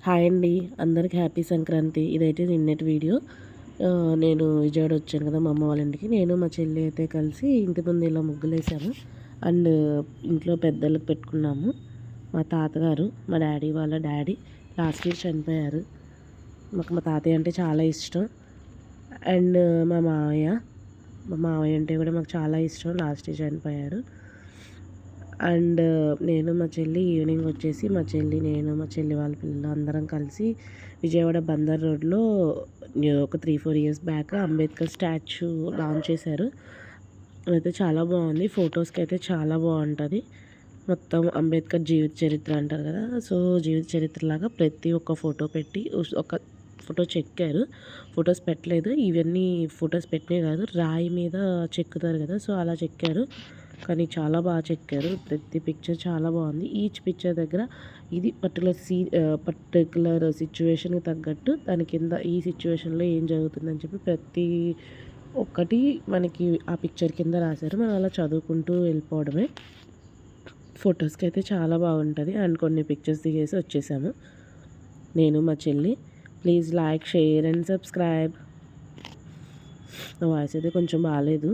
Hi అండి, అందరికి happy Sankranti. ఇదైతే నిన్నటి వీడియో. నేను విజయవాడ వచ్చాను కదా మా అమ్మ వాళ్ళ ఇంటికి. నేను మా చెల్లి అయితే కలిసి ఇంటి ముందు ఇలా ముగ్గులేసాము. అండ్ ఇంట్లో పెద్దలకు పెట్టుకున్నాము. మా తాతగారు, మా డాడీ వాళ్ళ డాడీ లాస్ట్ ఇయర్ చనిపోయారు. మాకు మా తాతయ్య అంటే చాలా ఇష్టం. అండ్ మా మావయ్య అంటే కూడా మాకు చాలా ఇష్టం. లాస్ట్ ఇయర్ చనిపోయారు. అండ్ నేను మా చెల్లి ఈవినింగ్ వచ్చేసి మా చెల్లి వాళ్ళ పిల్లలు అందరం కలిసి విజయవాడ బందర్ రోడ్లో ఒక 3-4 years back Ambedkar statue launch చేశారు. అదైతే చాలా బాగుంది. ఫొటోస్కి అయితే చాలా బాగుంటుంది. మొత్తం అంబేద్కర్ జీవిత చరిత్ర అంటారు కదా, సో జీవిత చరిత్రలాగా ప్రతి ఒక్క ఫోటో పెట్టి ఒక ఫోటో చెక్కారు. ఫొటోస్ పెట్టలేదు, ఇవన్నీ ఫొటోస్ పెట్టినవి కాదు, రాయి మీద చెక్కుతారు కదా, సో అలా చెక్కారు. కానీ చాలా బాగా చెక్కారు. ప్రతి పిక్చర్ చాలా బాగుంది. ఈచ్ పిక్చర్ దగ్గర ఇది పర్టికులర్ సిచ్యువేషన్కి తగ్గట్టు దాని కింద ఈ సిచ్యువేషన్లో ఏం జరుగుతుందని చెప్పి ప్రతి ఒక్కటి మనకి ఆ పిక్చర్ కింద రాశారు. మనం అలా చదువుకుంటూ వెళ్ళిపోవడమే. ఫొటోస్కి అయితే చాలా బాగుంటుంది. అండ్ కొన్ని పిక్చర్స్ దిగేసి వచ్చేసాము నేను మా చెల్లి. Please like, share and subscribe. నా వాయిస్ అయితే కొంచెం బాగాలేదు.